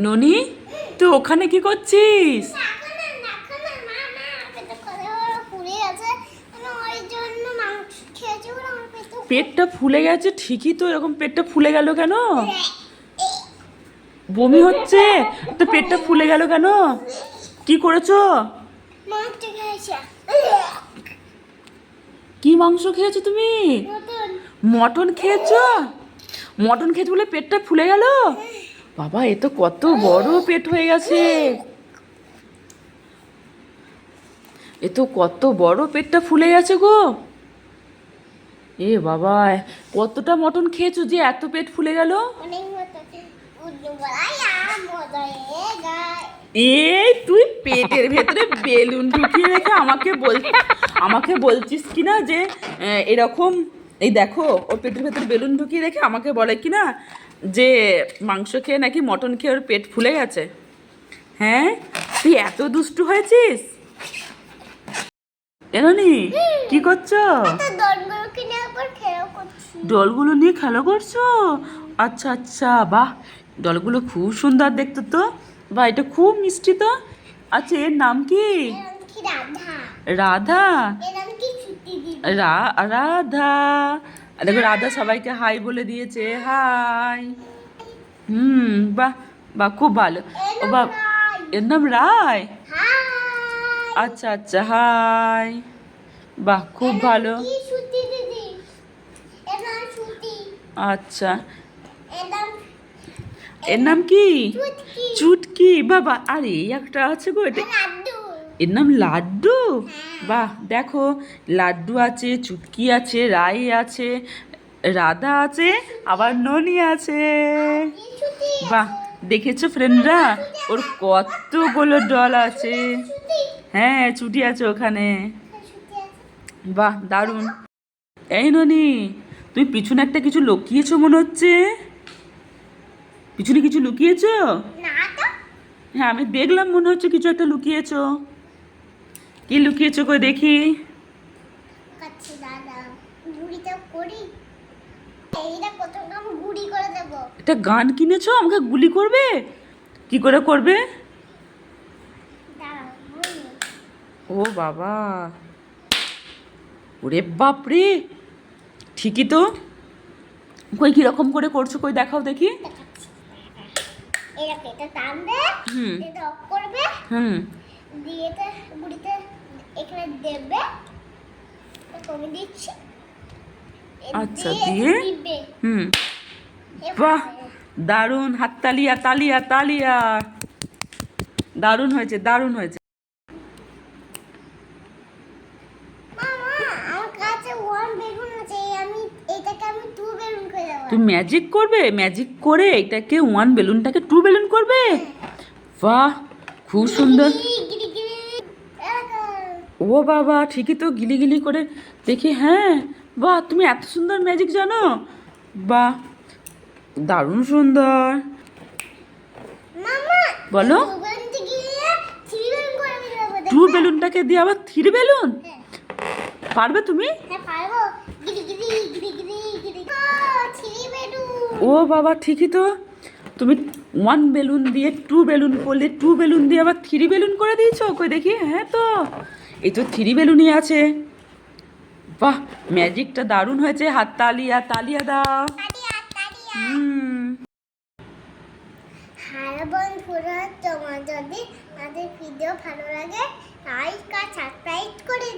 ননি, তুই ওখানে কি করছিস? পেটটা ফুলে গেছে ঠিকই তো, এরকম পেটটা ফুলে গেল কেন? বমি হচ্ছে তো? পেটটা ফুলে গেল কেন? কি করেছো? কি মাংস খেয়েছো তুমি? মটন খেয়েছো? মটন খেয়েছো বলে পেটটা ফুলে গেল? বাবা, এ তো কত বড় পেট হয়ে গেছে। এ তো কত বড় পেটটা ফুলে গেছে গো। এ বাবা, কতটা মটন খেয়েছো যে এত পেট ফুলে গেল? এই তুই পেটের ভেতরে বেলুন ঢুকিয়ে রেখে আমাকে বলছিস কি না যে এরকম, এই দেখো ওর পেটের ভেতরে বেলুন ঢুকিয়ে রেখে আমাকে বলে কি না যে মাংস খেয়ে নাকি মটন খেয়ে ওর পেট ফুলে গেছে। হ্যাঁ, তুই এত দুষ্টু হয়েছিস। এরনি কি করছো? ডলগুলো নিয়ে খেলা করছো? আচ্ছা আচ্ছা, বাহ, ডলগুলো খুব সুন্দর দেখতে তো। বাহ, এটা খুব মিষ্টি তো। আচ্ছা, এর নাম কি? রাধা। রাধা। দেখো রাধা সবাইকে হাই বলে দিয়েছে, হাই। বাহ বাহ, খুব ভালো। ও বাহ, এর নাম রায়। আচ্ছা আচ্ছা, হাই। বাহ, খুব ভালো। আচ্ছা, এর নাম কি? চুটকি। বাবা, আরে এই একটা আছে গো, এটা এর নাম লাড্ডু। বাহ, দেখো লাড্ডু আছে, চুটকি আছে, রাই আছে, রাধা আছে, আবার ননি আছে। বাহ, দেখেছো ফ্রেন্ডরা, ওর কতগুলো ডল আছে। হ্যাঁ, ছুটি আছে ওখানে। বাহ, দারুণ। এই ননি, তুমি পিছনে একটা কিছু লুকিয়েছো মনে হচ্ছে। পিছনে কিছু লুকিয়েছো? হ্যাঁ, আমি দেখলাম মনে হচ্ছে কিছু একটা লুকিয়েছো। কি লুকিয়েছো কই দেখি? এটা গান কিনেছো, আমাকে গুলি করবে? কি করে করবে? ও বাবা, ওরে বাপরে, ঠিকই তো। কই কিরকম করে করছো, কই দেখাও দেখি। হুম হুম আচ্ছা, দিয়ে হুম বাহ, দারুণ। হাততালিয়া, তালিয়া তালিয়া। দারুণ হয়েছে, দারুণ হয়েছে। তুমি ম্যাজিক করবে? ম্যাজিক করে এটাকে ওয়ান বেলুনটাকে টু বেলুন করবে? বাহ, খুব সুন্দর। ও বাবা, ঠিকই তো, গিলি গিলি করে দেখি। হ্যাঁ, বাহ, তুমি এত সুন্দর ম্যাজিক জানো। বাহ, দারুণ সুন্দর। বলো। টু বেলুনটাকে দিয়ে আবার থ্রি বেলুন? পারবে তুমি? ও বাবা, ঠিকই তো। তুমি ওয়ান বেলুন দিয়ে টু বেলুন করলে, টু বেলুন দিয়ে আবার থ্রি বেলুন করে দিয়েছো, কই দেখি। হ্যাঁ তো, এই তো থ্রি বেলুনই আছে। বাহ, ম্যাজিকটা দারুণ হয়েছে। হাত তালিয়া তালিয়া দাও। হ্যালো বন্ধুরা, তোমার যদি আমাদের ভিডিও ভালো লাগে লাইক আর সাবস্ক্রাইব করে